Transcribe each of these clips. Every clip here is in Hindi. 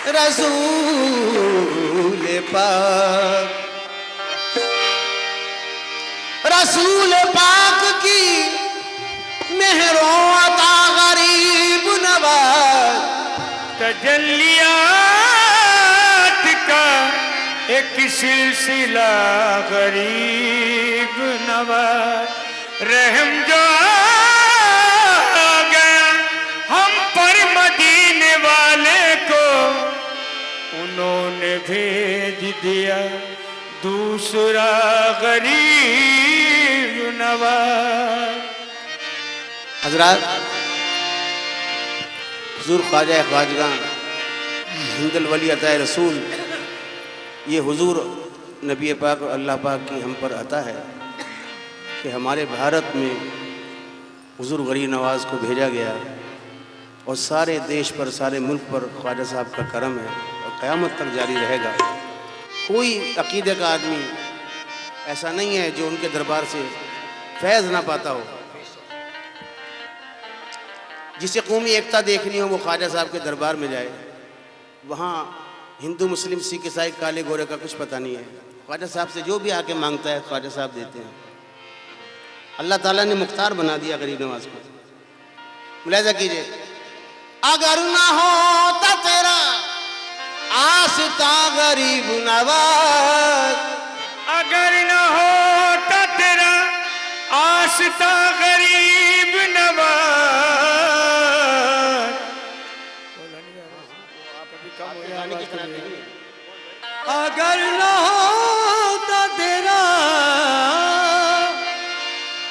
रसूल पाक, रसूल पाक की मेहरों अता गरीब नवाज, तजल्लियात का एक सिलसिला गरीब नवाज, रहम जो आ गया हम पर मदीने वाले को, उन्होंने भेज दिया दूसरा गरीब नवाज। हजरात, हुजूर ख्वाजा ख्वाजगान हिंदुल वली अता रसूल, ये हुजूर नबी पाक अल्लाह पाक की हम पर अता है कि हमारे भारत में हुजूर गरीब नवाज को भेजा गया और सारे देश पर, सारे मुल्क पर ख्वाजा साहब का करम है और क़यामत तक जारी रहेगा। कोई अकीदे का आदमी ऐसा नहीं है जो उनके दरबार से फैज़ ना पाता हो। जिसे कौमी एकता देखनी हो वो ख्वाजा साहब के दरबार में जाए। वहाँ हिंदू मुस्लिम सिख ईसाई काले गोरे का कुछ पता नहीं है। ख्वाजा साहब से जो भी आके मांगता है ख्वाजा साहब देते हैं। अल्लाह ताला ने मुख्तार बना दिया गरीब नवाज को। मुलाहिजा कीजिए, अगर ना होता तेरा आस्ता गरीब नवाज, अगर न होता तेरा आस्ता गरीब नवाज, अगर न होता तेरा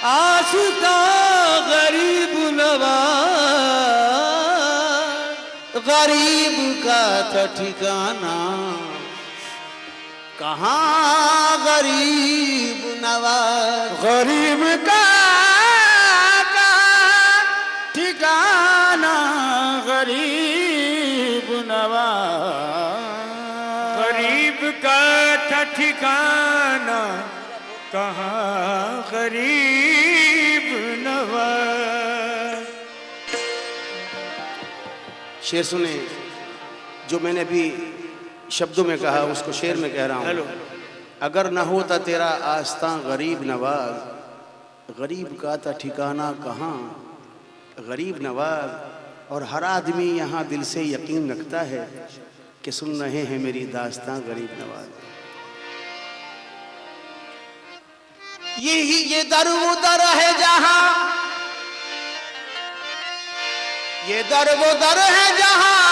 आस्ता गरीब नवाज, गरीब का था ठिकाना कहाँ गरीब नवाज, गरीब का ठिकाना गरीब नवाज, गरीब का था ठिकाना कहाँ गरीब नवाज। शेर सुने जो मैंने अभी शब्दों में कहा उसको शेर में कह रहा हूँ। अगर न होता तेरा आस्था गरीब नवाज, गरीब का था ठिकाना कहाँ गरीब नवाज। और हर आदमी यहाँ दिल से यकीन रखता है कि सुन रहे हैं मेरी दास्तां गरीब नवाज। यही ये दर वो दर है जहाँ, ये दर वो दर है जहाँ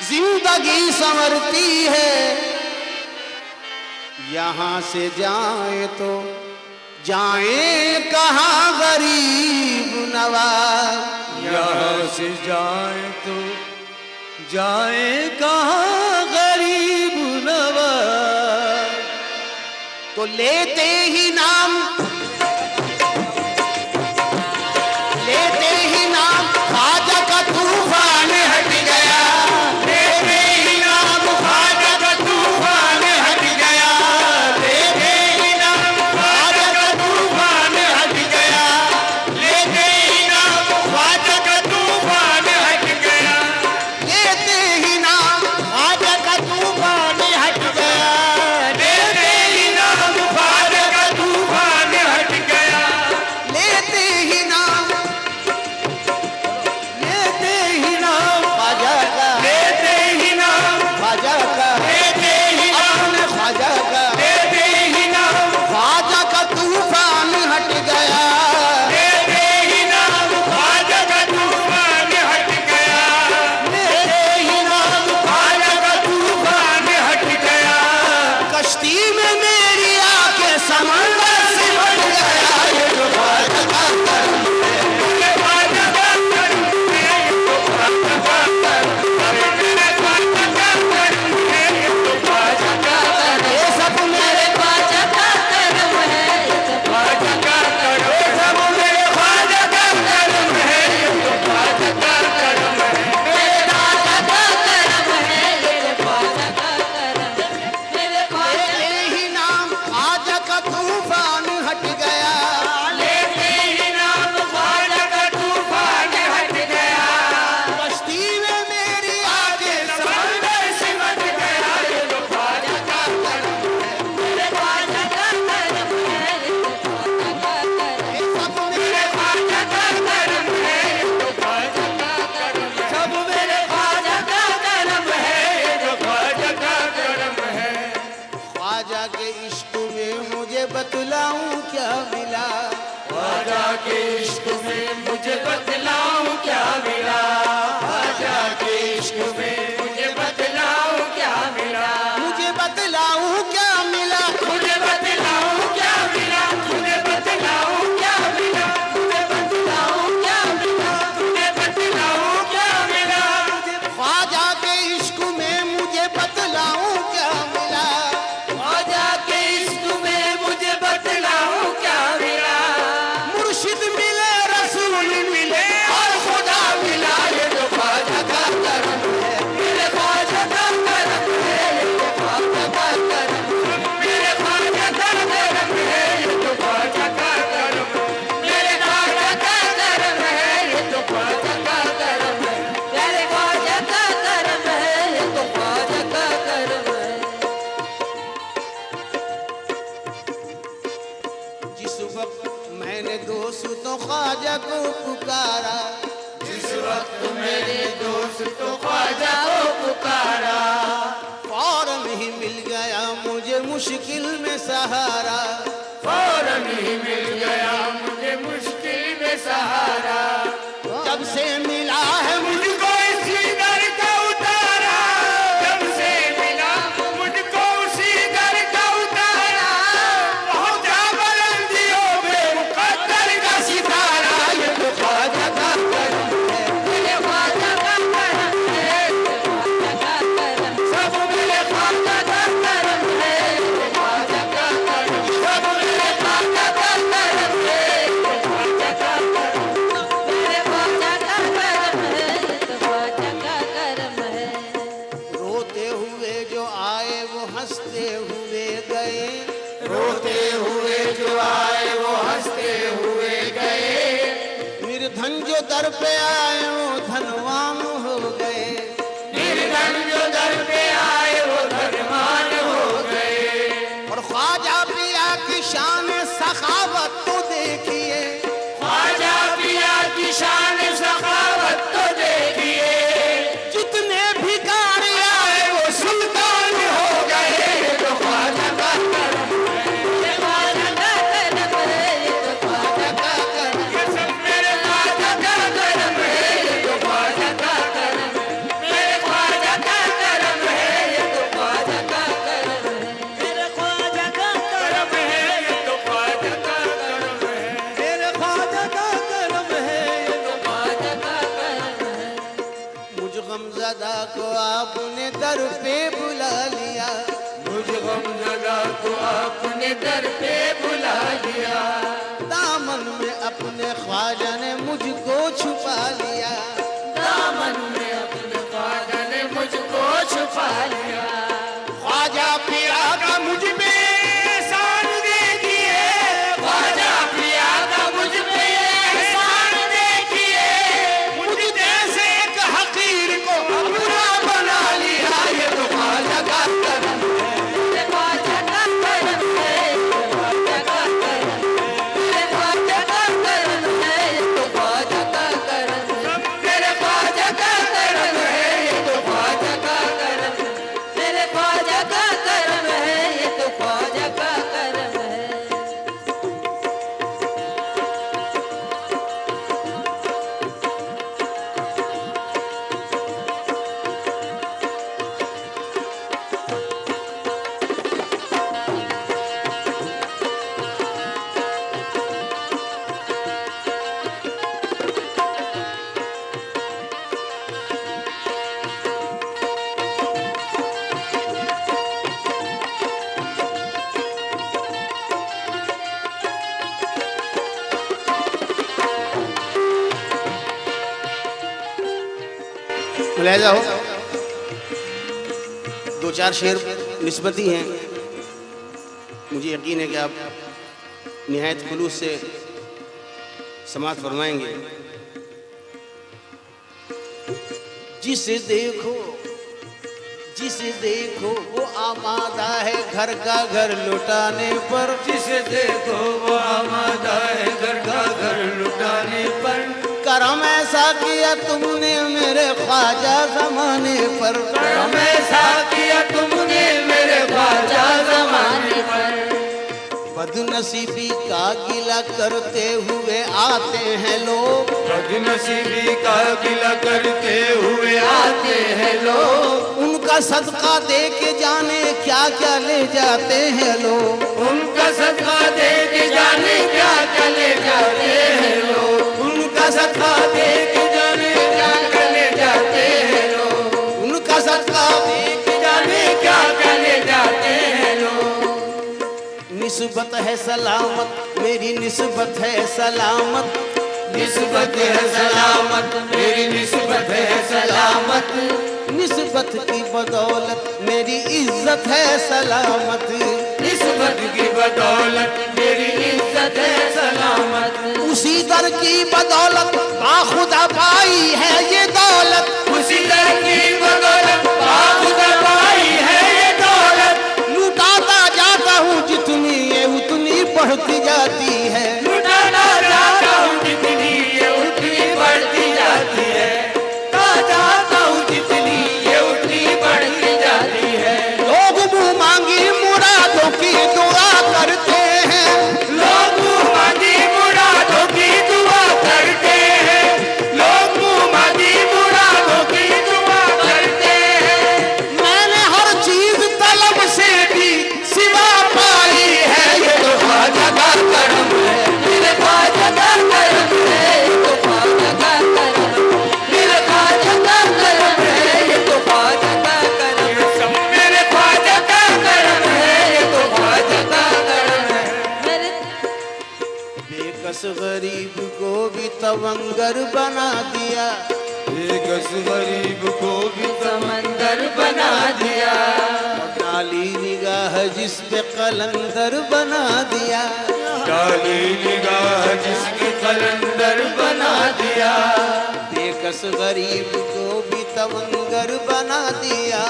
जिंदगी संवरती है। यहाँ से जाए तो जाए कहाँ गरीब नवाज, यहाँ से जाए तो जाए कहाँ गरीब नवाज। तो लेते ही नाम, लेते ही नाम ख्वाजा का तूफान हट गया, लेते ही नाम ख्वाजा का तूफान हट गया, लेते ही नाम ख्वाजा का तूफान हट गया, लेते ही नाम ख्वाजा का तूफान हट गया, लेते ही नाम ख्वाजा का तूफान हट गया, लेते ही नाम ख्वाजा का तूफान मुश्किल में सहारा, फौरन ही मिल गया मुझे मुश्किल में सहारा। जब से मिला है मुझको इसी दर का उतारा, जब से मिला मुझको उसी दर का उतारा। पहुंचा बुलंदियों में मुकद्दर का सितारा। ये तो ख्वाजा का करम है, मेरे ख्वाजा का करम है, सब मेरे ख्वाजा का करम है, मेरे ख्वाजा का करम, सब मेरे ख्वाजा का करम है, मेरे ख्वाजा का करम, मेरे ख्वाजा का करम है, तो ख्वाजा का करम है। रोते हुए जो आए वो हंसते हुए गए, रोते हुए जो आए वो हंसते हुए गए। निर्धन जो दर पे आए वो धनवान हो गए, निर्धन जो दर पे आए वो धनवान हो गए। और ख्वाजा पिया की शान सखावत तो देखिए, ख्वाजा पिया की शान सखावत तो देखिए। जितने भिखारी आए वो सुल्तान हो गए। ये तो ख्वाजा का करम है, ये ख्वाजा का करम है, ये तो ख्वाजा का करम, ये सब मेरे ख्वाजा का करम है, ये तो ख्वाजा का करम है, मेरे ख्वाजा का करम है, ये तो ख्वाजा का करम है, मेरे ख्वाजा का करम है, ये तो ख्वाजा का करम है, मेरे ख्वाजा का करम है। ये तो ख्वाजा का करम है। मुझ गमज़दा को आपने दर पे बुला लिया, मुझ गमज़दा को आपने दर पे बुला लिया। दामन में अपने ख्वाजा ने मुझको छुपा लिया, दामन में अपने ख्वाजा ने मुझको छुपा लिया। ख्वाजा पिया का मुझ पे एहसान देखिए, ख्वाजा पिया का मुझ पे एहसान देखिए। मुझ जैसे एक हकीर को अपना बना लिया। ये तो ख्वाजा का करम है, ये ख्वाजा का करम है, ये ख्वाजा का करम है, ये ख्वाजा का करम है, ये तो ख्वाजा का करम है, मेरे ख्वाजा का करम है, ये तो ख्वाजा का करम है, मेरे ख्वाजा का करम है, ये तो ख्वाजा का करम है। मुलाहिजा हो, दो चार शेर निस्बती हैं, मुझे यकीन है कि आप निहायत खुलूस से समाअत फरमाएंगे। जिसे देखो वो आमादा है घर का घर लुटाने पर, जिसे देखो वो आमादा है घर का घर लुटाने पर। करम ऐसा किया तुमने मेरे ख्वाजा ज़माने पर, करम ऐसा किया तुमने मेरे ख्वाजा ज़माने पर। बदनसीबी का गिला करते हुए आते हैं लोग, बदनसीबी का गिला करते हुए आते हैं लोग। उनका सदका दे के जाने क्या क्या ले जाते हैं लोग, उनका सदका दे के जाने क्या क्या ले जाते हैं लोग। उनका सदका दे के जाने क्या क्या ले जाते हैं लोग। उनका सदका दे के जाने क्या क्या ले जाते हैं लोग। निस्बत है सलामत मेरी निस्बत है सलामत, निस्बत है सलामत मेरी निस्बत है सलामत। निस्बत की बदौलत मेरी इज्जत है सलामत, निस्बत की बदौलत मेरी इज्जत है सलामत। उसी दर की बदौलत बाखुदा पाई है ये दौलत, उसी दर की बदौलत बाखुदा पाई है ये दौलत। लुटाता जाता हूँ जितनी ये उतनी बढ़ती जाती है, लुटाना चाहता हूँ जितनी ये उतनी बढ़ती जाती है। चाहता हूँ जितनी ये उतनी बढ़ती जाती है। लोग मुँह मांगी मुरादों तवंगर बना दिया, एक गरीब को भी समंदर बना दिया, डाली निगाह जिस पे कलंदर बना दिया, डाली निगाह जिसके कलंदर बना दिया, बेकस गरीब को भी तवंगर बना दिया,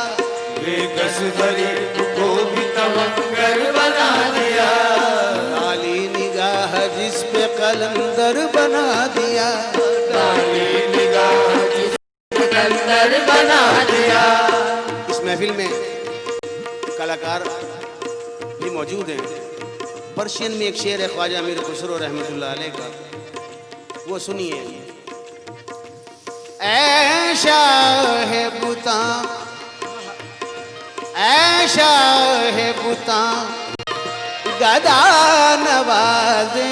बेकस गरीब को भी तवंगर बना दिया, डाली निगाह जिस पे कलंदर बना दिया, डाली निगाह जिसके कलंदर बना दिया। इस महफिल में कलाकार भी मौजूद हैं। पर्शियन में एक शेर है ख्वाजा अमीर खुसरो रहमतुल्लाह अलैह का, वो सुनिए। ऐशा है बुता, ऐशा है बुता गदा नवाजे,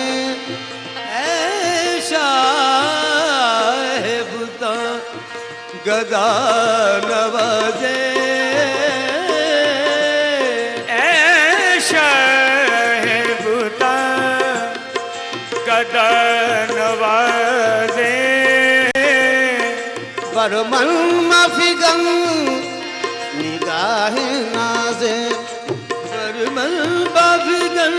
ऐशा है बुता गदा नवाजे, ऐशा है बुता गदा नवाजे, बरमन मफिगन निगाह नाजे, बरमल बाफिगन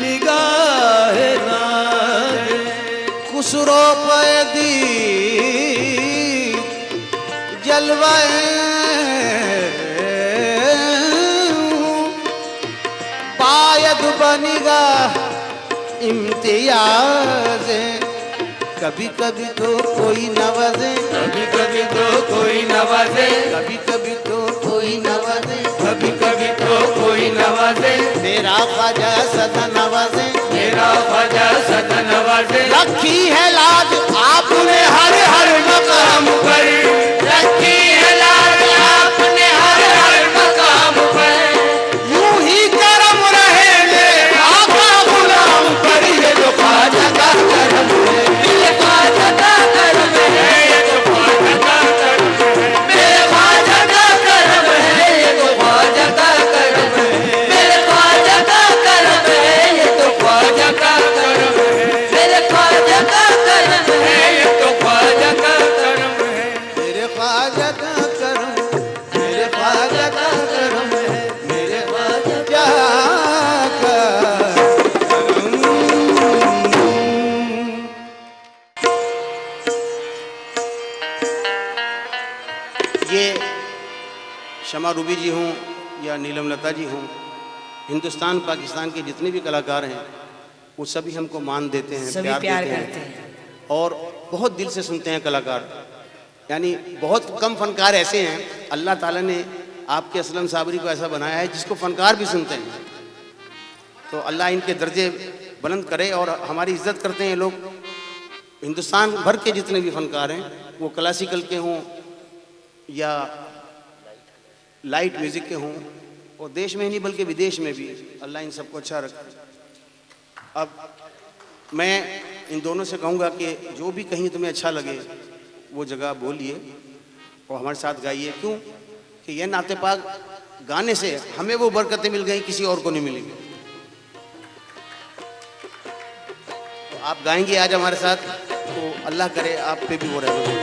निगाह नाज़े, खुसरो पैदी जलवाए पायद बनिगा इम्तियाज, कभी कभी तो कोई नवाजे, कभी कभी तो कोई नवाजे, कभी कभी तो कोई नवाजे, कभी कभी तो कोई नवाजे, मेरा ख्वाजा सदा नवाजे, मेरा ख्वाजा सदा नवाजे, रखी है लाज आपने हर हर मकाम पर, रखी है लाज आपने हर हर मकाम पर, यूं ही करम रहे मेरे आका गुलाम पर, ये जो ख्वाजा का करम है, ये ख्वाजा का करम है, ये तो ख्वाजा का करम है, मेरे ख्वाजा का करम है, ये तो ख्वाजा का करम है, मेरे ख्वाजा का करम है, ये तो ख्वाजा का करम है, मेरे ख्वाजा का करम है, ये तो ख्वाजा का करम है, मेरे ख्वाजा का करम, मेरे ख्वाजा का करम है, मेरे ख्वाजा का करम। ये शमा रूबी जी हों या नीलम लता जी हों, हिंदुस्तान पाकिस्तान के जितने भी कलाकार हैं वो सभी हमको मान देते हैं, सभी प्यार करते हैं और बहुत दिल से सुनते हैं कलाकार। यानी बहुत कम फनकार ऐसे हैं, अल्लाह ताला ने आपके असलम साबरी को ऐसा बनाया है जिसको फनकार भी सुनते हैं। तो अल्लाह इनके दर्जे बुलंद करे और हमारी इज्जत करते हैं ये लोग। हिंदुस्तान भर के जितने भी फनकार हैं वो क्लासिकल के हों या लाइट म्यूज़िक के हों, और देश में ही नहीं बल्कि विदेश में भी, अल्लाह इन सबको अच्छा रखे। अब मैं इन दोनों से कहूँगा कि जो भी कहीं तुम्हें अच्छा लगे वो जगह बोलिए और हमारे साथ गाइए। क्यों कि यह नाते पाक गाने से हमें वो बरकतें मिल गई, किसी और को नहीं मिलेंगी। तो आप गाएंगे आज हमारे साथ, तो अल्लाह करे आप पे भी वो रहे।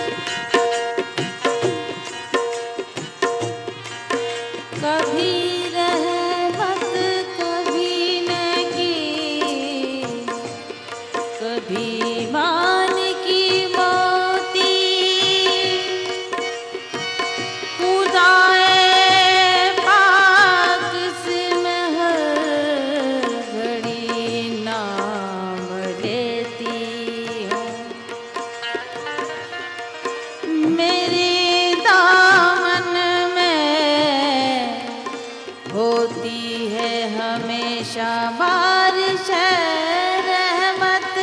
कभी रहमत कभी नगी, कभी मान की मोती, खुदाए पाक से मैं हर घड़ी नाम लेती हूँ। मेरे दामन में होती है हमेशा बारिश रहमत,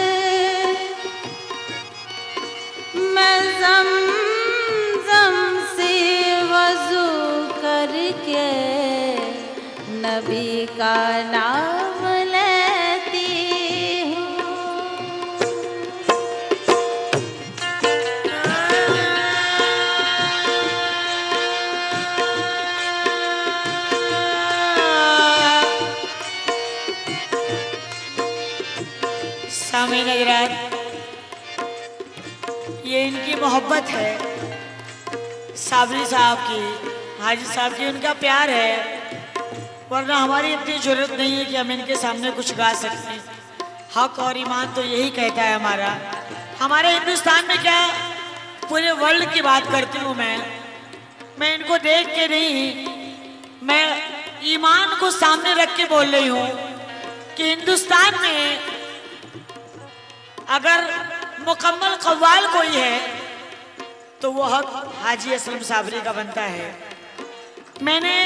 मैं ज़म-ज़म से वज़ू करके नबी का नाम लेती सामईन हज़रात, मोहब्बत है साबरी साहब की, हाजी साहब की, उनका प्यार है, वरना हमारी इतनी जरूरत नहीं है कि हम इनके सामने कुछ गा सकते। हक और ईमान तो यही कहता है हमारा। हमारे हिंदुस्तान में क्या, पूरे वर्ल्ड की बात करती हूँ मैं इनको देख के नहीं, मैं ईमान को सामने रख के बोल रही हूँ कि हिंदुस्तान में अगर मुकम्मल कव्वाल कोई है तो वो हक हाजी असलम साबरी का बनता है। मैंने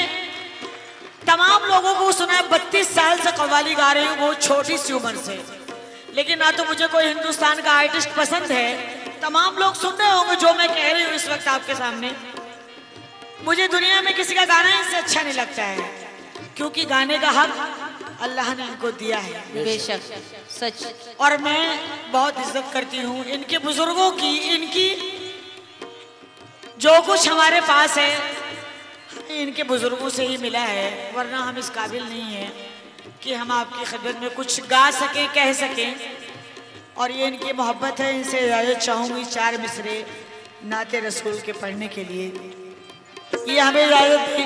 तमाम लोगों को सुना है, 32 साल से कव्वाली गा रही हूँ, बहुत छोटी सी उम्र से, लेकिन ना तो मुझे कोई हिंदुस्तान का आर्टिस्ट पसंद है। तमाम लोग सुन रहे होंगे जो मैं कह रही हूँ इस वक्त आपके सामने। मुझे दुनिया में किसी का गाना इससे अच्छा नहीं लगता है, क्योंकि गाने का हक अल्लाह ने इनको दिया है। बेशक, सच। और मैं बहुत इज्जत करती हूँ इनके बुजुर्गों की, इनकी जो कुछ हमारे पास है इनके बुजुर्गों से ही मिला है, वरना हम इस काबिल नहीं हैं कि हम आपकी खिदमत में कुछ गा सकें, कह सकें। और ये इनकी मोहब्बत है, इनसे इजाज़त चाहूँगी 4 मिसरे नाते रसूल के पढ़ने के लिए। ये हमें इजाज़त दी।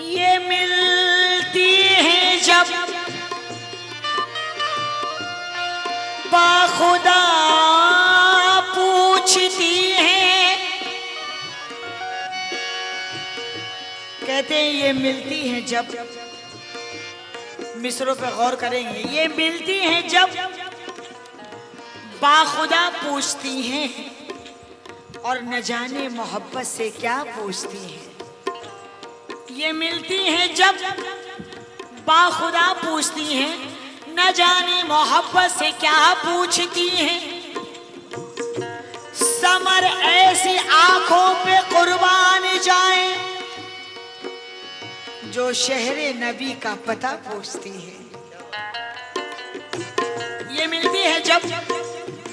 ये मिलती हैं जब बाखुदा पूछती हैं, कहते हैं ये मिलती हैं जब, मिसरों पे गौर करेंगे, ये मिलती हैं जब बाखुदा पूछती हैं और न जाने मोहब्बत से क्या पूछती हैं। ये मिलती हैं जब बाखुदा पूछती हैं, न जाने मोहब्बत से क्या पूछती हैं। समर ऐसी आंखों पे कुर्बान जाए जो शहरे नबी का पता पूछती है। ये मिलती है जब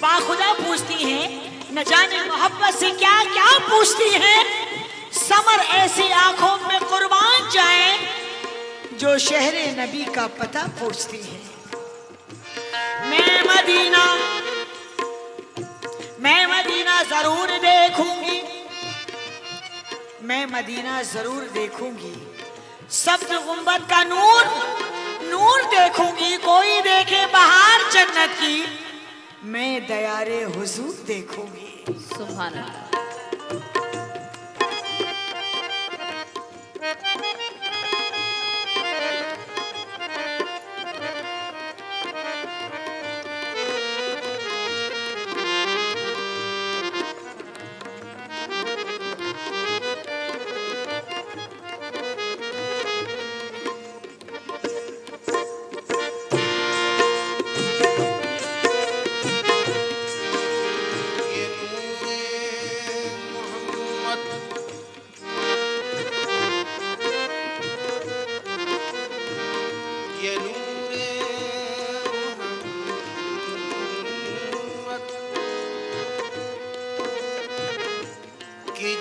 बाखुदा पूछती हैं, न जाने मोहब्बत से क्या क्या पूछती हैं। समर ऐसी आंखों में कुर्बान जाए जो शहरे नबी का पता पूछती है। मैं मदीना जरूर देखूंगी, मैं मदीना जरूर देखूंगी। सब्ज़ गुंबद का नूर नूर देखूंगी। कोई देखे बहार जन्नत की, मैं दयारे हुजूर देखूंगी। सुभान अल्लाह।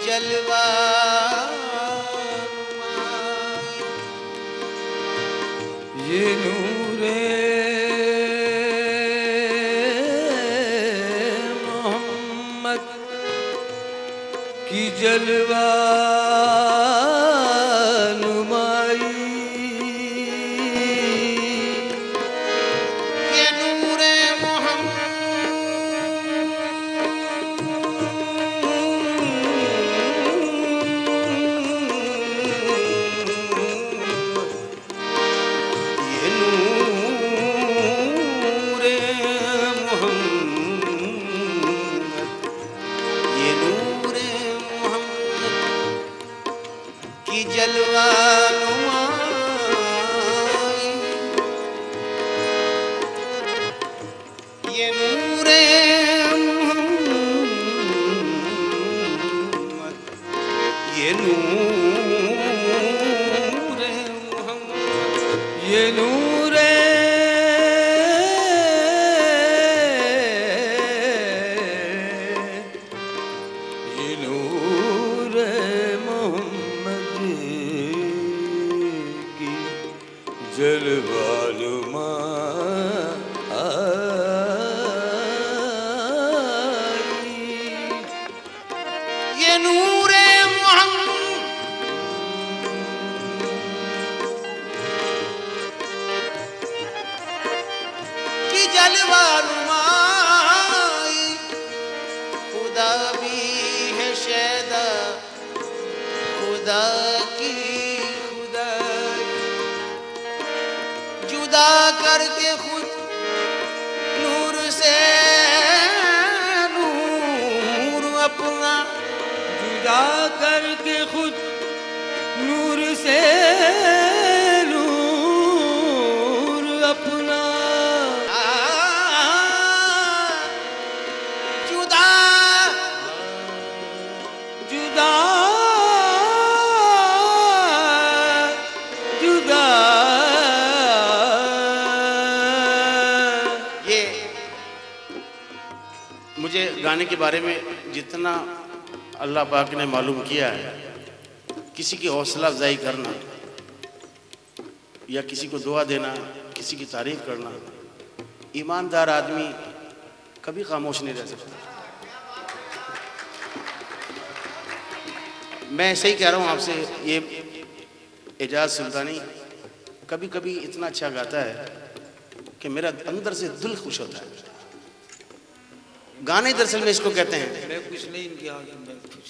जलवा ये नूरे मोहम्मद की जलवा नुमाई। ये नूरे जलवा नुमाई। ये नूरे मोहम्मद, ये नूरे मोहम्मद, ये नूरे जलवा नुमा आई। ये नूरे मोहम्मद की जलवा नुमाई, खुदा भी है शैदा खुदा की खुदाई, जुदा करके खुद नूर से नूर अपना, जुदा करके खुद नूर से नूर अपना, जुदा जुदा जुदा। ये मुझे गाने के बारे में जितना अल्लाह पाक ने मालूम किया है, किसी की हौसला अफजाई करना या किसी को दुआ देना, किसी की तारीफ करना, ईमानदार आदमी कभी खामोश नहीं रह सकता। मैं सही कह रहा हूँ आपसे, ये एजाज सुल्तानी कभी कभी इतना अच्छा गाता है कि मेरा अंदर से दिल खुश होता है। गाने दरअसल में इसको कहते हैं, मैं कुछ नहीं इनके आगे, मैं कुछ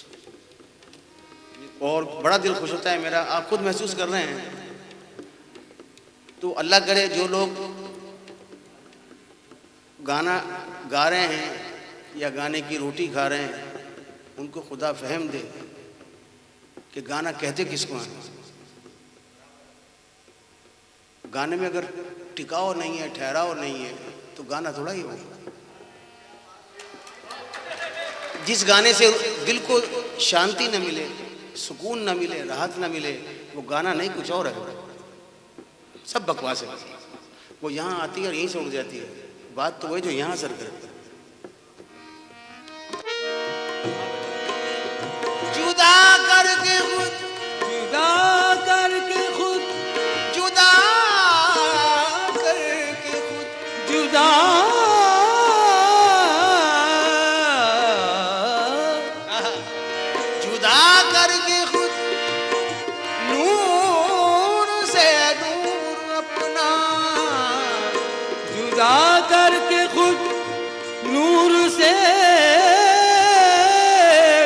और बड़ा दिल खुश होता है मेरा। आप खुद महसूस कर रहे हैं। तो अल्लाह करे जो लोग गाना गा रहे हैं या गाने की रोटी खा रहे हैं, उनको खुदा फहम दे कि गाना कहते किसको हैं। गाने में अगर टिकाव नहीं है, ठहराव नहीं है, तो गाना थोड़ा ही होगा। जिस गाने से दिल को शांति न मिले, सुकून न मिले, राहत न मिले, वो गाना नहीं, कुछ और है। सब बकवास है। वो यहाँ आती है और यहीं से उड़ जाती है। बात तो वही जो यहाँ असर करती है। जुदा करके खुद, जुदा करके खुद, जुदा करके खुद, जुदा जुदा करके खुद नूर से नूर अपना, जुदा करके खुद नूर से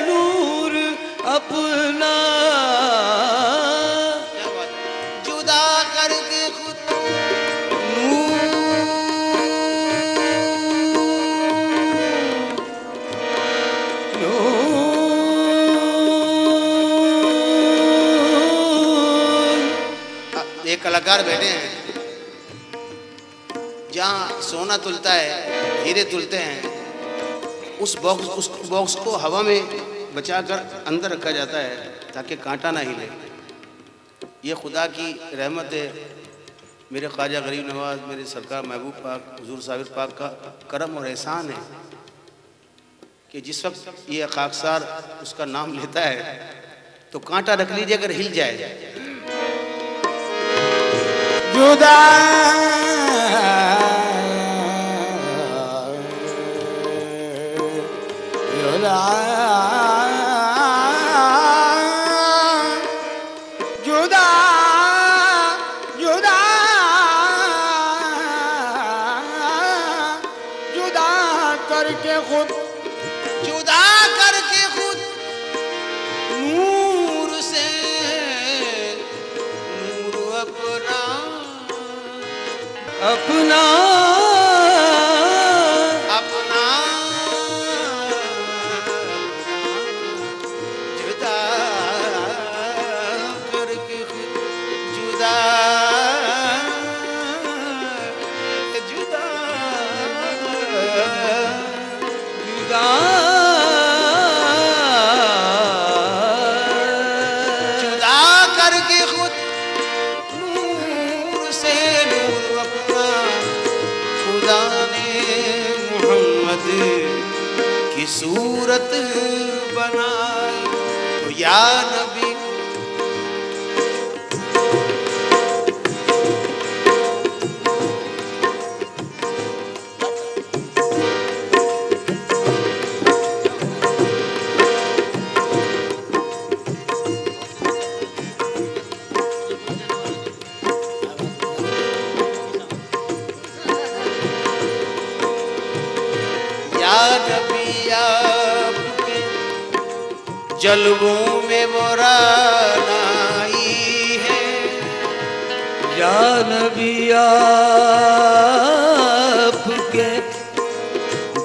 नूर अपना, क्या बात है? जुदा करके खुद एक कलाकार बैठे हैं, जहाँ सोना तुलता है, हीरे तुलते हैं, उस बॉक्स को हवा में बचाकर अंदर रखा जाता है ताकि कांटा ना हिले। ये खुदा की रहमत है, मेरे ख्वाजा गरीब नवाज, मेरे सरकार महबूब पाक हुजूर साबिर पाक का करम और एहसान है कि जिस वक्त ये खाकसार उसका नाम लेता है तो कांटा रख लीजिए, अगर हिल जाए। जुदा जुदा जुदा जुदा करके खुद, जुदा करके खुद नूर से नूर अपना, अपना अपना जुदा करके खुद, जुदा जुदा जुदा जुदा करके खुद नूर से नूर अपना, खुदा ने मोहम्मद की सूरत बनाई। तो या नबी जलवों में वो रानाई है। या नबी आपके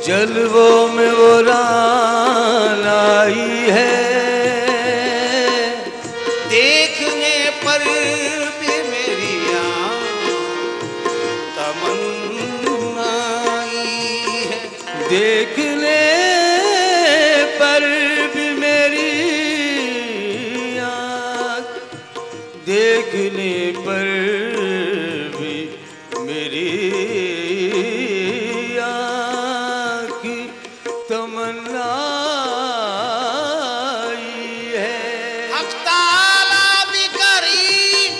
जलवों में वो रानाई है। देखने पर भी मेरी तमन्नाई है। देखने पर भी मेरी आँख, देखने पर भी मेरी आँख तमन्नाई है। हक ताला भी करीम,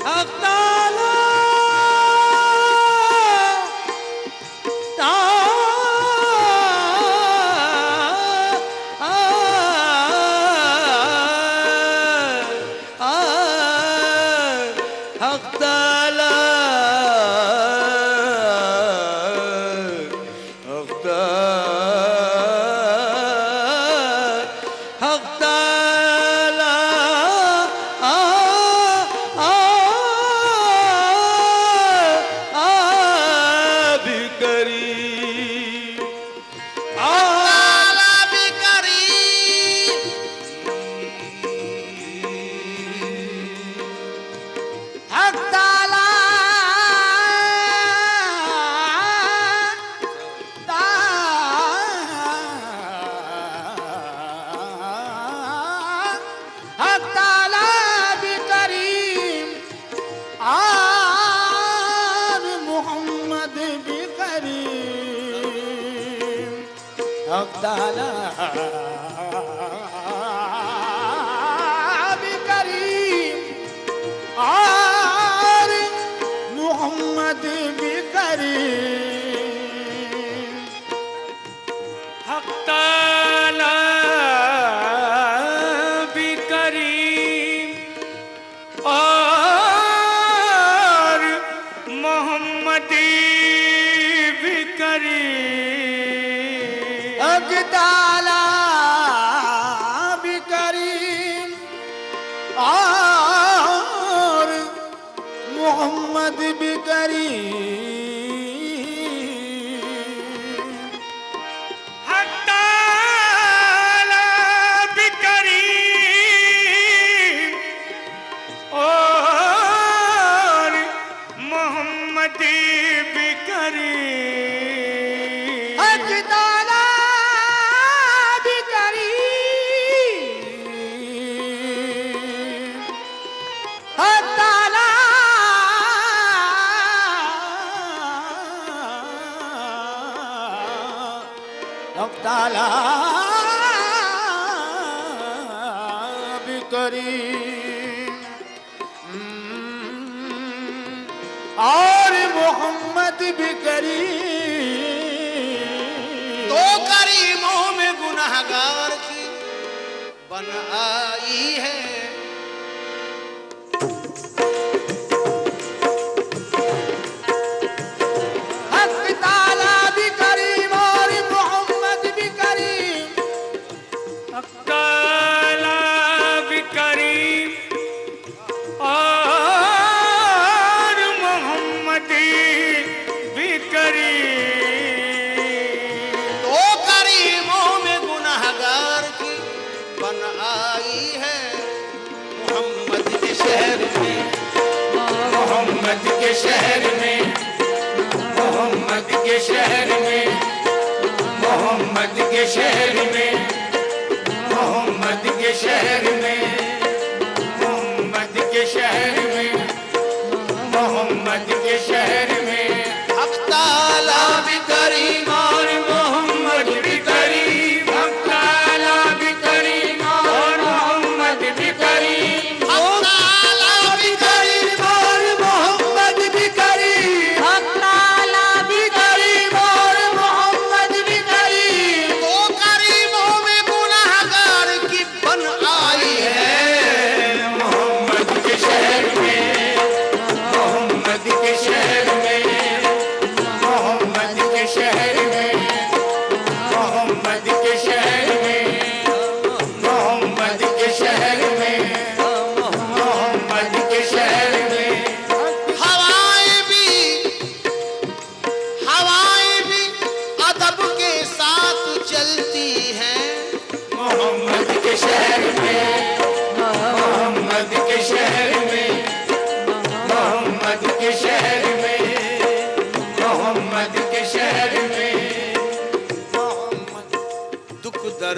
हक ताला हक ताला हक ताला भी करीम ताला भी करीम, हक ताला हक ताला भी करीम और मोहम्मद भी करीम। हक ताला भी करीम और मोहम्मद भी करीम। हक ताला भी करीम और मोहम्मद भी करीम। हक ताला भी करीम और मोहम्मद भी करीम। हक ताला भी करीम और मोहम्मद भी करीम। हक ताला भी करीम, हक ताला हक ताला भी करीम और मोहम्मद भी करीम। तो करीमों में गुनाहगार की बन आई है। हक ताला भी करीम और मोहम्मद भी करीम। हक ताला भी करीम और मोहम्मद भी करीम। तो करीमों में गुनाहगार की बन आई है। मोहम्मद के शहर में, मोहम्मद के शहर में, मोहम्मद के शहर में, मोहम्मद के शहर में, मोहम्मद के शहर में, मोहम्मद के शहर में, मोहम्मद के शहर में। हक ताला भी करीम और मोहम्मद भी करीम। हक ताला भी करीम और मोहम्मद भी करीम। हक ताला भी करीम और मोहम्मद भी करीम। हक ताला भी करीम और मोहम्मद भी करीम। तो करीमों में गुनाहगार की बन आई है। मोहम्मद के शहर में, मोहम्मद के शहर में,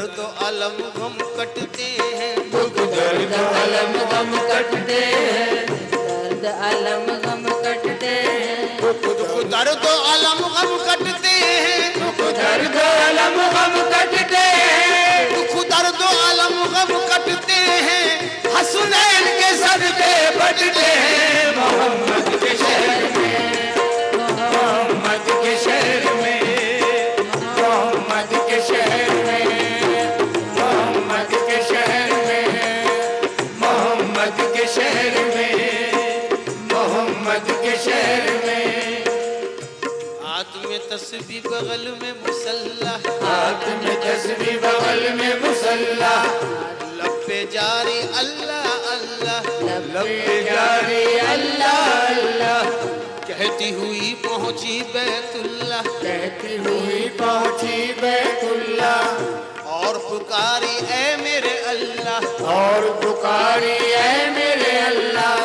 दर्द अलम गम कटते हैं, दुख दर्द अलम गम कटते हैं, दर्द अलम गम कटते हैं, दुख दर्द अलम गम कटते हैं, दुख दर्द अलम गम कटते हैं, दुख दर्द अलम गम कटते हैं, हसनैन के सदके बटते हैं मोहम्मद के शहर में, मोहम्मद के शहर में, मोहम्मद के शहर में, मोहम्मद के शहर में, मोहम्मद के शहर में, मोहम्मद के शहर में। हाथ में तस्बीह बगल में मुसल्ला, हाथ में तस्बीह बगल में मुसल्ला, लब पे जारी अल्लाह अल्लाह, लब पे जारी अल्लाह अल्लाह, कहती हुई पहुंची बैतुल्लाह, कहती हुई पहुंची बैतुल्ला, और पुकारी ऐ मेरे अल्लाह, और पुकारी ऐ मेरे अल्लाह,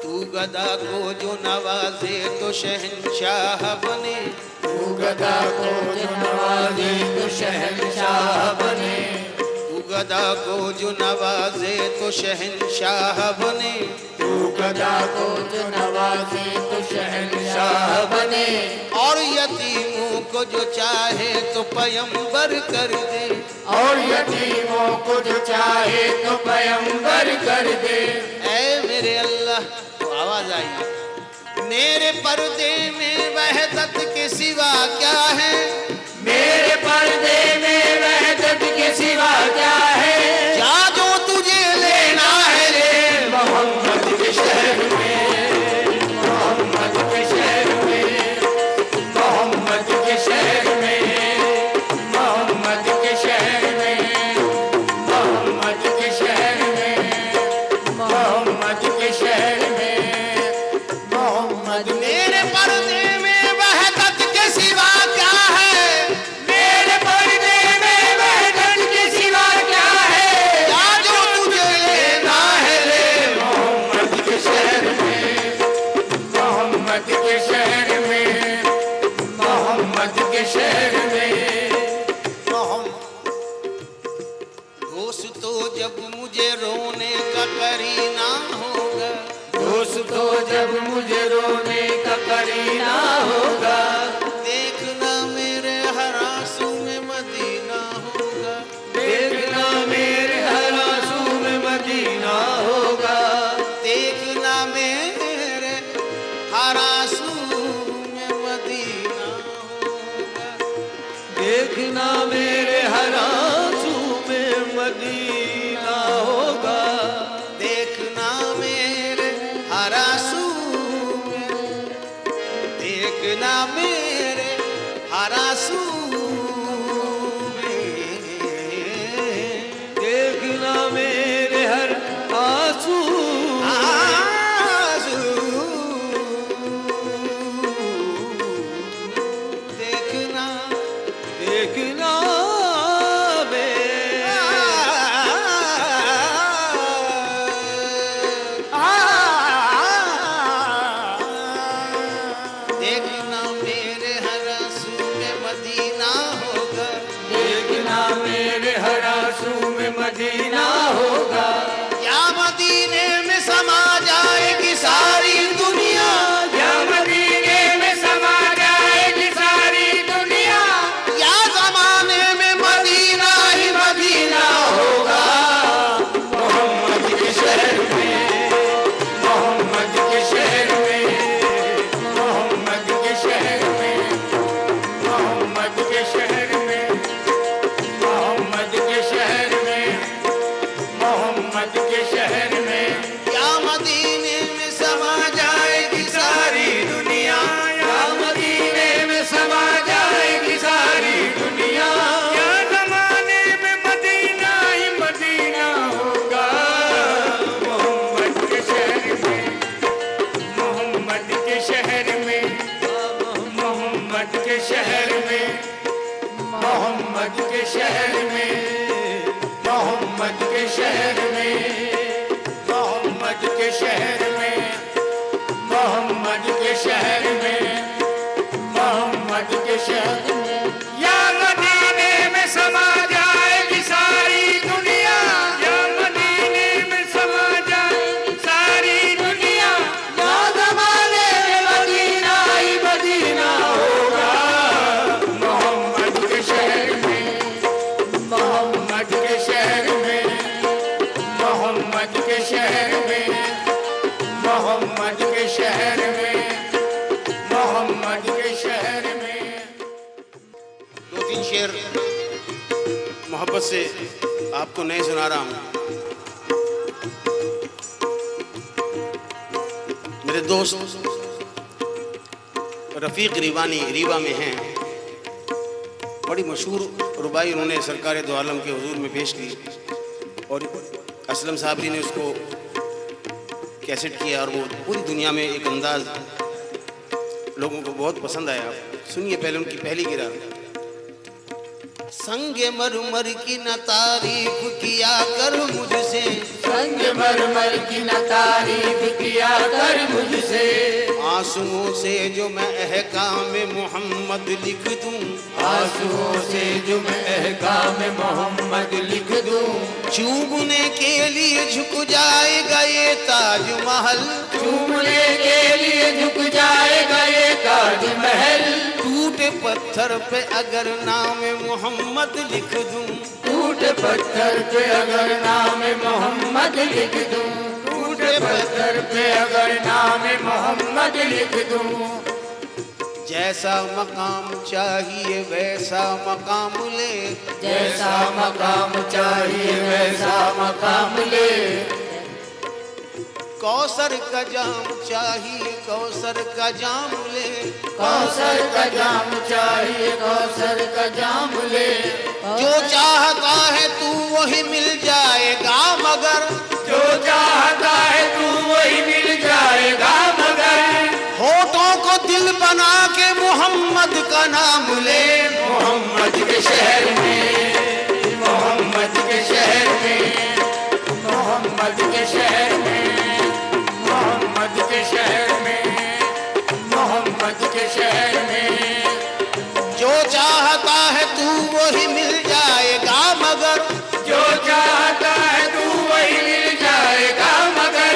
तू गदा को जो नवाजे तो शहंशाह बने, तू गदा को जो नवाजे तो शहंशाह बने, तू गदा को जो नवाजे तो शहंशाह बने, तू गदा को जो नवाजे तो शहंशाह बने, और यतीमों को जो चाहे तो पयंबर कर दे, और यतीमों को जो चाहे तो पैगंबर कर दे। ऐ मेरे अल्लाह, तो आवाज आई, मेरे पर्दे में वहदत के सिवा क्या है, मेरे पर्दे में वहदत के सिवा क्या है, जा जो तुझे लेना है ले मोहम्मद के शहर में, मोहम्मद के शहर में, मोहम्मद के शहर में, मोहम्मद के शहर में, मोहम्मद के शहर में, मोहम्मद के शहर में, मोहम्मद मेरे पर्दे में वहदत के सिवा क्या है, मेरे पर्दे में वहदत के सिवा क्या है, जा जो तुझे लेना है ले मोहम्मद के शहर में, मोहम्मद के शहर में, मोहम्मद के शहर में। दोस्तों जब मुझे रोने का करीना होगा, दोस्तों जब मुझे रोने का करीना होगा, देखना मेरे हर आंसू में मदीना होगा, देखना मेरे हर आंसू में मदीना होगा, देखना मेरे हर आंसू में मदीना होगा, देखना मेरे हर आंसू में मदीना होगा, देखना मेरे हर आंसू में, देखना मेरे हर आंसू में, देखना मेरे हर आंसू आंसू देखना देखना मेरे देखना मेरे हर आंसू में मदीना होगा, देखना मेरे हर आंसू में मदीना होगा, या मदीने में समा जाएगी सारी दुनिया, या मदीने में समा जाएगी सारी दुनिया, या जमाने में मदीना ही मदीना होगा, मोहम्मद के शहर में, मोहम्मद के शहर में, मोहम्मद के शहर में, मोहम्मद के शहर में, मोहम्मद के शहर में, मोहम्मद के शहर में, या मदीने में समा जाएगी सारी दुनिया, या मदीने में समा जाएगी सारी दुनिया, या जमाने में मदीना ही मदीना होगा, मोहम्मद के शहर में, मोहम्मद के शहर में, मोहम्मद के शहर में, मोहम्मद के शहर में, मोहम्मद के शहर में, मोहम्मद के शहर में, मोहम्मद के शहर में, मोहम्मद के शहर में, या मदीने में समा जाएगी के शहर में, मोहम्मद के शहर में, मोहम्मद के शहर में। दो तीन शेर मोहब्बत से आपको नए सुना रहा हूँ। मेरे दोस्त रफ़ीक रिवानी रीवा में हैं, बड़ी मशहूर रुबाई उन्होंने सरकार दो आलम के हुजूर में पेश की और असलम साहबरी ने उसको कैसेट किया और वो पूरी दुनिया में एक अंदाज लोगों को बहुत पसंद आया। सुनिए पहले उनकी पहली गिरा। संगे मरमर की न तारीफ किया कर मुझसे, संग मरमर की न तारीफ किया कर मुझसे, आंसुओं से जो मैं अहकाम मोहम्मद लिख दूं, आंसुओं से जो मैं अहकाम मोहम्मद लिख दूं, चूमने के लिए झुक जाएगा ये ताजमहल, चूमने के लिए झुक जाएगा ये ताजमहल, टूटे पत्थर पे अगर नाम मोहम्मद लिख दूं, टूटे पत्थर पे अगर नाम मोहम्मद लिख दूं, टूटे पत्थर पे अगर नाम मोहम्मद लिख दूं, जैसा मकाम चाहिए वैसा मकाम ले, जैसा मकाम चाहिए वैसा मकाम ले, कौसर का जाम चाहिए कौसर का जाम ले, कौसर का जाम चाहिए कौसर का जाम ले, जो चाहता है तू वही मिल जाएगा मगर, जो चाहता है तू वही मिल जाएगा मगर, होठों को दिल बना के मोहम्मद का नाम ले, मोहम्मद के शहर में, मोहम्मद के शहर में, मोहम्मद के शहर में, मोहम्मद के शहर में, मोहम्मद के शहर में, जो चाहता है तू वही मिल जाएगा मगर, जो चाहता है तू वही मिल जाएगा मगर,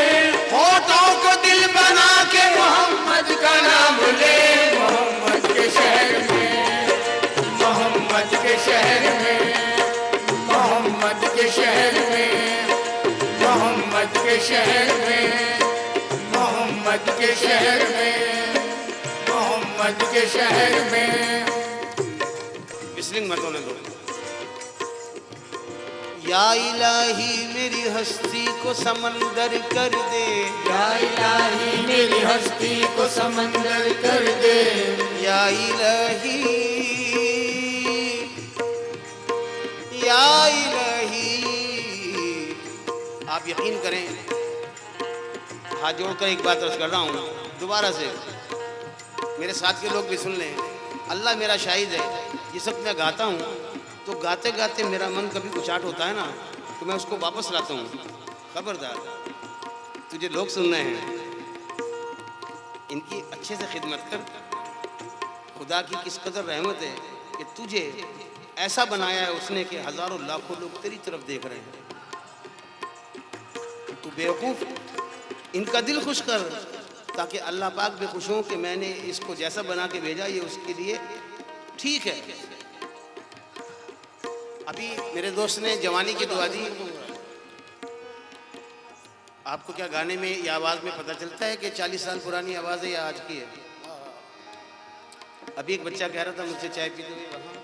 होठों को दिल बना के मोहम्मद का नाम ले, मोहम्मद के शहर में, मोहम्मद के शहर में, मोहम्मद के शहर में, मोहम्मद के शहर में, मोहम्मद के शहर में, मोहम्मद के शहर में। बिस्मिल्लाह मत होने दो। या इलाही मेरी हस्ती को समंदर कर दे, या इलाही मेरी हस्ती को समंदर कर दे, या इलाही, या इलाही। आप यकीन करें, हाथ जोड़कर एक बात अर्ज कर रहा हूँ दोबारा से, मेरे साथ के लोग भी सुन लें। अल्लाह मेरा शाहिद है, ये सब मैं गाता हूँ तो गाते गाते मेरा मन कभी उचाट होता है ना, तो मैं उसको वापस लाता हूँ। खबरदार, तुझे लोग सुनने हैं, इनकी अच्छे से खिदमत कर। खुदा की किस कदर रहमत है कि तुझे ऐसा बनाया है उसने कि हजारों लाखों लोग तेरी तरफ देख रहे हैं। तू बेवकूफ़, इनका दिल खुश कर ताकि अल्लाह पाक भी खुश हो कि मैंने इसको जैसा बना के भेजा ये उसके लिए ठीक है। अभी मेरे दोस्त ने जवानी की दुआ दी। आपको क्या गाने में या आवाज़ में पता चलता है कि 40 साल पुरानी आवाज़ है या आज की है? अभी एक बच्चा कह रहा था मुझसे चाय पीते हुए वहाँ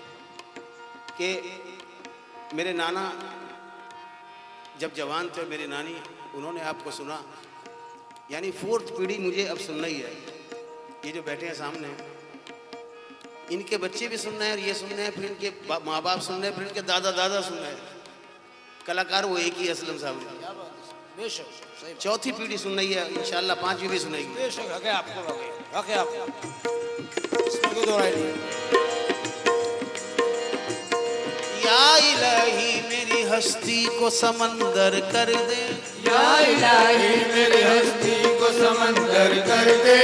कि मेरे नाना जब जवान थे, मेरी नानी, उन्होंने आपको सुना। यानी 4th पीढ़ी मुझे अब सुनना ही है। ये जो बैठे हैं सामने, इनके बच्चे भी सुन रहे हैं, ये सुन रहे हैं, फिर इनके माँ बाप सुन रहे हैं, फिर इनके दादा दादा सुन रहे हैं। कलाकार वो एक ही असलम साहब, बेशक 4थी पीढ़ी सुन रही है, इंशाल्लाह 5वीं भी सुनेगी। बेशक रखे आपको, रखे आपको, इसमें कोई दो राय नहीं। या इलाही मेरी हस्ती को समंदर कर दे, या इलाही मेरी हस्ती को समंदर कर दे।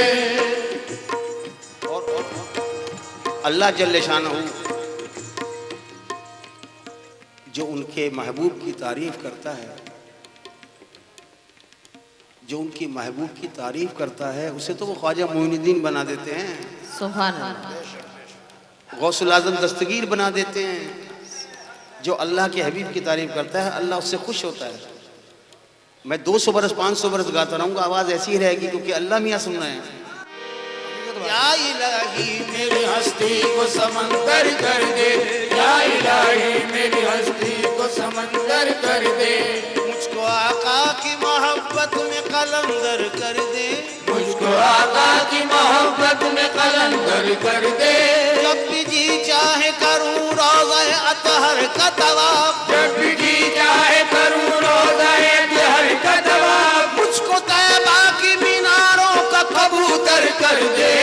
और अल्लाह जल्ले शानहू जो उनके महबूब की तारीफ करता है, जो उनकी महबूब की तारीफ करता है, उसे तो वो ख्वाजा मोइनुद्दीन बना देते हैं, सुभान अल्लाह। गौसुल आज़म दस्तगीर बना देते हैं। जो अल्लाह के हबीब की तारीफ करता है, अल्लाह उससे खुश होता है। मैं 200 बरस 500 बरस गाता रहूंगा, आवाज ऐसी ही रहेगी, क्योंकि अल्लाह मियाँ सुन रहे हैं। या इलाही मेरी हस्ती को समंदर कर दे, या इलाही मेरी हस्ती को समंदर कर दे, मुझको आका की मोहब्बत में कलंदर कर दे, मुझको आका की मोहब्बत में कलंदर कर दे, जब भी जी चाहे करूं रोज़े अतहर का तवाफ, जब भी जी चाहे करूं रोज़े अतहर का तवाफ, मुझको तैबा की मीनारों का कबूतर कर दे,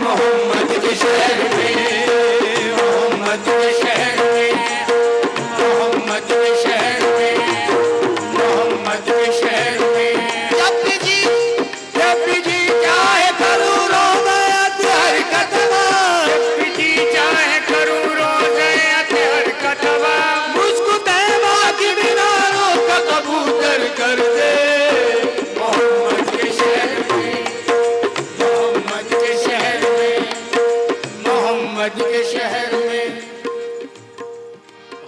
मोहम्मद के शहर में, मोहम्मद के शहर में, मोहम्मद के शहर में, मोहम्मद के शहर में, जब भी जी चाहे करूं रोज़े अतहर का तवाफ, जब भी जी चाहे करूं रोज़े अतहर का तवाफ, मुझको तैबा की मीनारों का कबूतर कर दे, मोहम्मद के शहर में, मोहम्मद के शहर में, मोहम्मद के शहर में।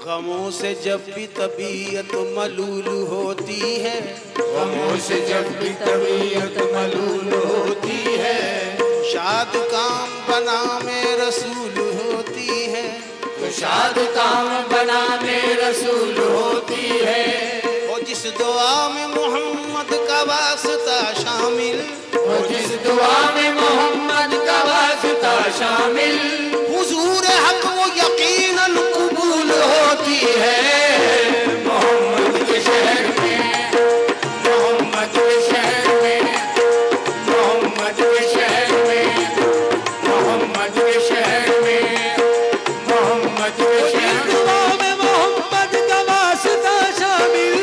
गमों से जब भी तबीयत मलूल होती है, गमों से जब भी तबीयत मलूल होती है, शाद काम बना में रसूल होती है, तो शाद काम बना में रसूल होती है, और जिस दुआ में मोहम्मद का वास्ता शामिल, और जिस दुआ में मोहम्मद का वास्ता शामिल, हुजूर हक वो यकीनन कबूल होती है, मोहम्मद के शहर में, मोहम्मद के शहर में, मोहम्मद के शहर में, मोहम्मद के शहर में, मोहम्मद के शहर में, मोहम्मद का वास्ता शामिल,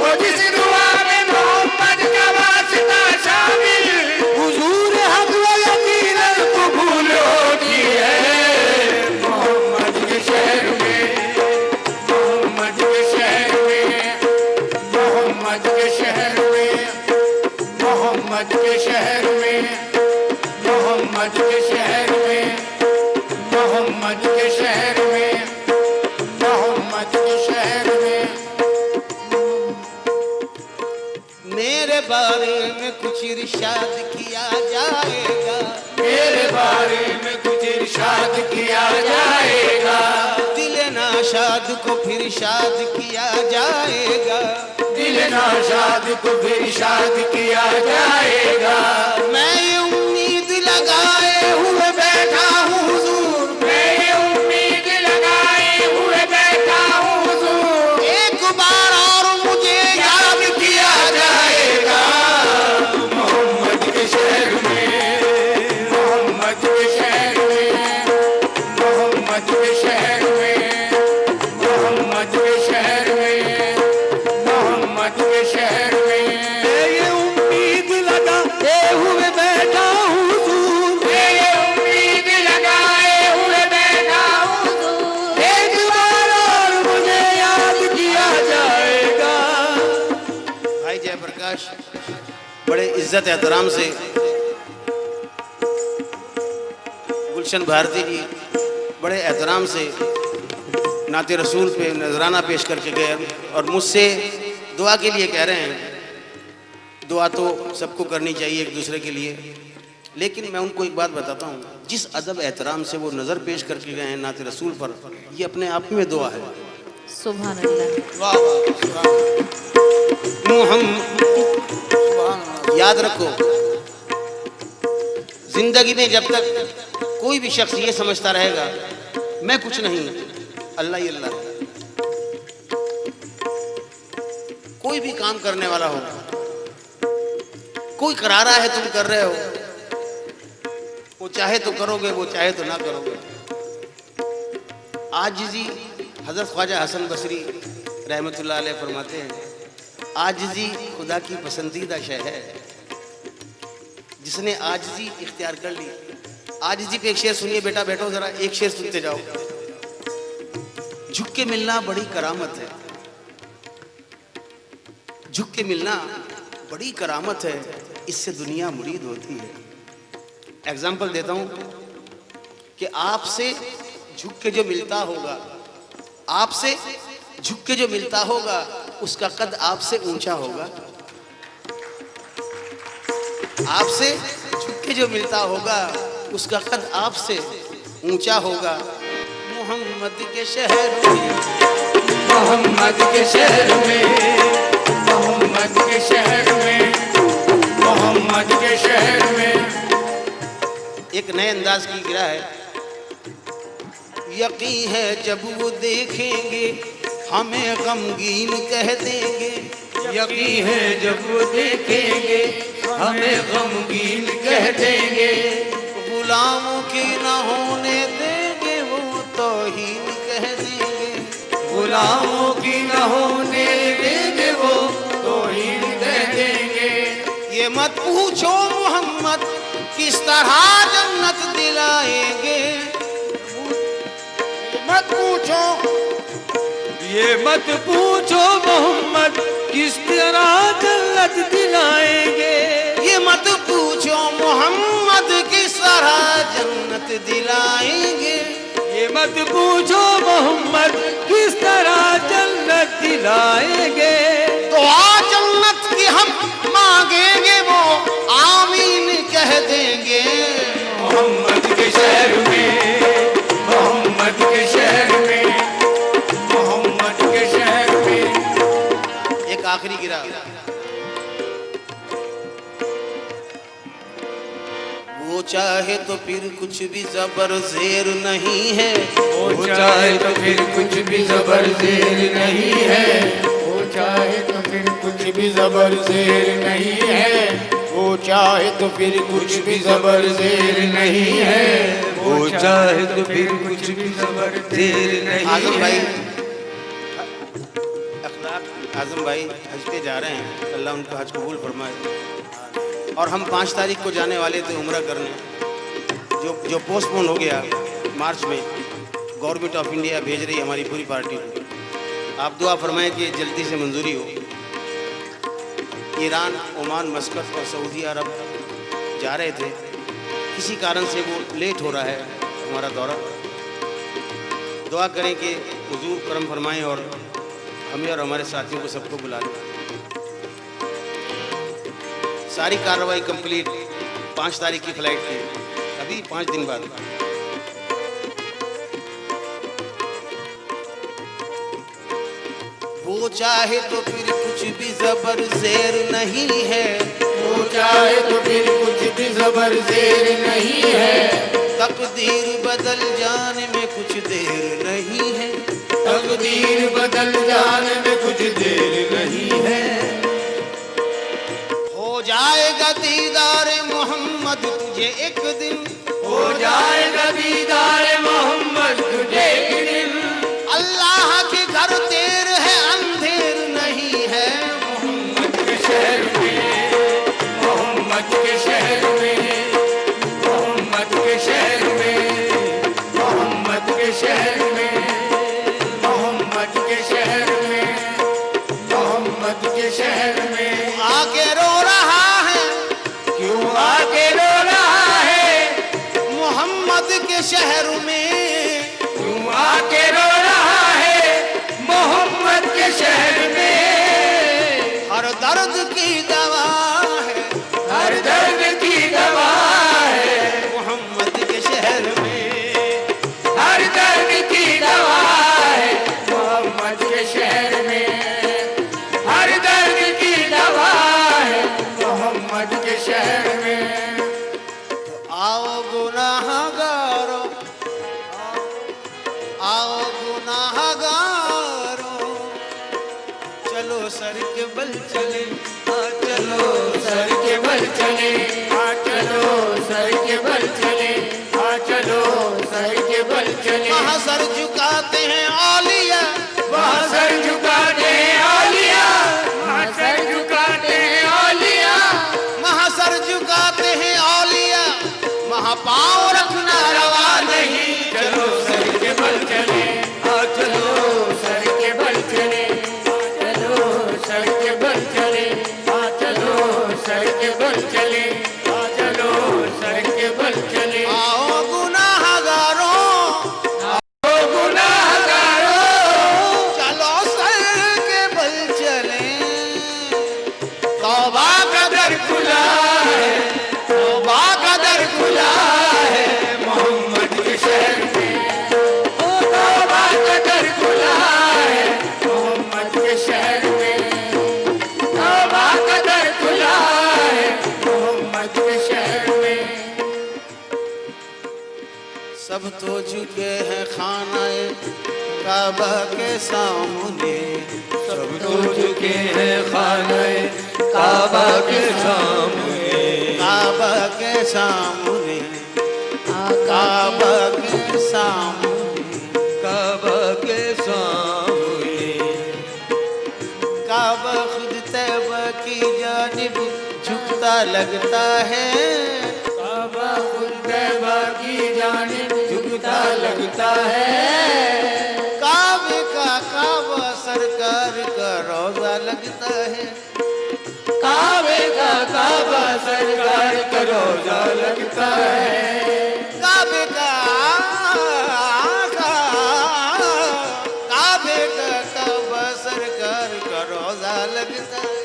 और जिस दुआ में मोहम्मद का वास्ता शामिल, हुजूर हक वो यकीनन कबूल होती है, मोहम्मद के शहर में, मोहम्मद के शहर में, मोहम्मद के शहर में, मोहम्मद के शहर में, मोहम्मद के शहर में, मोहम्मद के शहर में, मोहम्मद के शहर में। मेरे बारे में कुछ इरशाद किया जाएगा, मेरे बारे में कुछ इरशाद किया जाएगा, दिल नाशाद को फिर शाद किया जाएगा, दिल नाशाद को फिर शाद किया जाएगा, मैं ये उम्मीद लगाए हुए बैठा हूँ हुजूर, मैं ये उम्मीद लगाए हुए बैठा हूँ हुजूर, एक बार और मुझे याद किया जाएगा, मोहम्मद के शहर में, मोहम्मद के शहर में, मोहम्मद के शहर में, मोहम्मद के शहर में, मोहम्मद के शहर में, ये उम्मीद लगाए हुए बैठा हूँ हुजूर, ये उम्मीद लगाए हुए बैठा हूँ हुजूर, एक बार और मुझे याद किया जाएगा। भाई जयप्रकाश बड़े इज्जत एहतराम से गुलशन भारती जी बड़े एहतराम से नाते रसूल पे नजराना पेश करके गए और मुझसे दुआ के लिए कह रहे हैं। दुआ तो सबको करनी चाहिए एक दूसरे के लिए, लेकिन मैं उनको एक बात बताता हूँ, जिस अदब एहतराम से वो नज़र पेश करके गए हैं नाते रसूल पर, ये अपने आप में दुआ है। सुभान अल्लाह। वाह वाह। याद रखो, जिंदगी में जब तक कोई भी शख्स ये समझता रहेगा मैं कुछ नहीं, अल्लाह ही अल्लाह है। कोई भी काम करने वाला हो, कोई करा रहा है तुम कर रहे हो, वो चाहे तो करोगे, वो चाहे तो ना करोगे। आजिज़ी हज़रत ख्वाजा हसन बसरी रहमतुल्लाह अलैह फरमाते हैं, आजिज़ी खुदा की पसंदीदा शय है। जिसने आजिज़ी इख्तियार कर ली, आजिज़ी पे एक शेर सुनिए बेटा, बैठो जरा, एक शेर सुनते जाओ। झुक के मिलना बड़ी करामत है, झुक के मिलना बड़ी करामत है, इससे दुनिया मुरीद होती है। एग्जाम्पल देता हूं कि आपसे झुक के जो मिलता होगा, आपसे झुक के जो मिलता होगा, उसका कद आपसे ऊंचा होगा, आपसे झुक के जो मिलता होगा उसका कद आपसे ऊंचा होगा। मोहम्मद के शहर में, मोहम्मद के शहर में, मोहम्मद के शहर में, मोहम्मद के शहर में। एक नए अंदाज की गिरा है। यकीन है जब वो देखेंगे हमें गमगीन कह देंगे, यकीन है जब वो देखेंगे हमें गमगीन कह देंगे। गुलामों के न होने देंगे वो तौहीन कह देंगे, गुलामों की न होने देंगे वो तौहीन कह देंगे। ये मत पूछो मोहम्मद किस तरह जन्नत दिलाएंगे, मत पूछो, ये मत पूछो मोहम्मद किस तरह जन्नत दिलाएंगे। ये मत पूछो मोहम्मद किस तरह जन्नत दिलाएंगे। ये मत पूछो मोहम्मद किस तरह जन्नत दिलाएंगे। दुआ जन्नत की हम मांगेंगे वो आमीन कह देंगे। मोहम्मद के शहर में, मोहम्मद के शहर में, मोहम्मद के शहर में। एक आखिरी गिरा। वो चाहे तो फिर कुछ भी जबर जेर नहीं है, वो चाहे तो फिर कुछ भी जबर जेर नहीं है। वो चाहे तो फिर कुछ भी जबर जेर नहीं है। वो चाहे तो फिर कुछ भी जबर जेर नहीं है। वो चाहे तो फिर कुछ भी जबर जेर नहीं है। आजम भाई, आजम भाई हज पे जा रहे हैं, अल्लाह उनका हज कबूल फरमाए। और हम 5 तारीख को जाने वाले थे उम्रा करने, जो पोस्टपोन हो गया मार्च में। गवर्नमेंट ऑफ इंडिया भेज रही है हमारी पूरी पार्टी को। आप दुआ फरमाएं कि जल्दी से मंजूरी हो। ईरान, ओमान, मस्कत और सऊदी अरब जा रहे थे, किसी कारण से वो लेट हो रहा है हमारा दौरा। दुआ करें कि हुजूर करम फरमाएं और हमें और हमारे साथियों को सबको बुला लें। सारी कार्रवाई कंप्लीट, 5 तारीख की फ्लाइट थी, अभी 5 दिन बाद। वो चाहे तो फिर कुछ भी जबर जेर नहीं है, वो चाहे तो फिर कुछ भी जबर जेर नहीं है। तकदीर बदल जाने में कुछ देर नहीं है, तकदीर बदल जाने में कुछ देर नहीं है। हो जाएगा दीदार मोहम्मद तुझे एक दिन, हो जाएगा दीदार मोहम्मद तुझे एक दिन। अल्लाह के घर देर है अंधेर नहीं है। मोहम्मद के शहर में, मोहम्मद के शहर में, मोहम्मद के शहर में, मोहम्मद के शहर में, मोहम्मद के शहर में, मोहम्मद के शहर में। आके रो रहा है, क्यों आके रो रहा है मोहम्मद के शहर में, क्यों आके रो रहा है मोहम्मद के शहर में। हर दर्द की दवा है, हर दर्द की दवा है मोहम्मद के शहर में। हर दर्द की दवा है मोहम्मद के शहर में। हर दर्द की दवा है मोहम्मद के शहर में। आओ गुनाहगारो, आओ गुनाहगारो, चलो सर के बल चले, चलो सर के बल चले, चलो सर के बल चले, चलो सर के बल चले। वहाँ सर झुकाते हैं औलिया, वहाँ सर झुकाते हैं औलिया, वहाँ सर झुकाते हैं औलिया, वहाँ सर झुकाते हैं औलिया, वहाँ पाँव रखना रवा नहीं। चलो सर के बल चले, चलो सर के बल चले, चलो सर के बल चले, चलो सर के बल चले, चलो सर के बल चले। आओ गुनाहगारों, ओ गुनाहगारों, चलो सर के बल चले। तौबा का दर खुला है, तौबा का दर खुला है मोहम्मद के शहर में। तौबा का दर खुला है मोहम्मद के शहर में। तौबा का दर खुला है मोहम्मद के शहर में। सब तो झुके हैं खानाए काबा के सामने, सब तो झुके हैं खाने काबा के सामने। काबा के सामने, काबा के सामने, काबा के सामने। काबा खुद तैबा की जानिब झुकता लगता है। काबा खुद तैबा की जानिब झुकता लगता है। काबे का काबा सरकार का रोजा लगता है। काबे का काबा सरकार का रोजा लगता है। काबे का काबे का काबा सरकार का रोजा लगता है।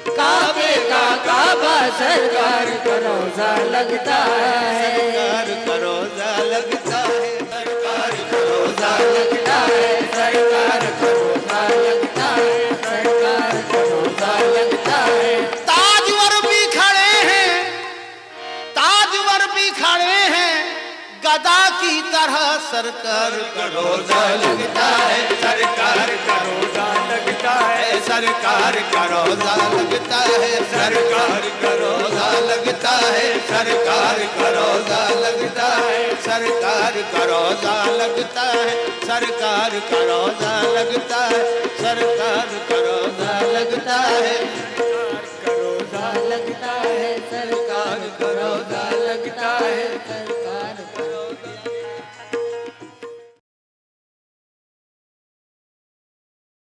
काबे का काबा सरकार का रोजा लगता है। सरकार का रोजा लगता है। सरकार का रोजा लगता है। सरकार का रोजा लगता है। सरकार का रोजा लगता है। ताजवर भी खड़े हैं, ताजवर भी खड़े हैं गदा की तरह। सरकार का रोजा लगता है। सरकार का रोजा लगता है। सरकार का रोजा लगता है। सरकार का रोजा लगता है। सरकार का रोजा लगता है। सरकार का रोजा लगता है। सरकार का रोजा लगता है। सरकार का रोजा लगता है। रोजा लगता है। सरकार का रोजा लगता है।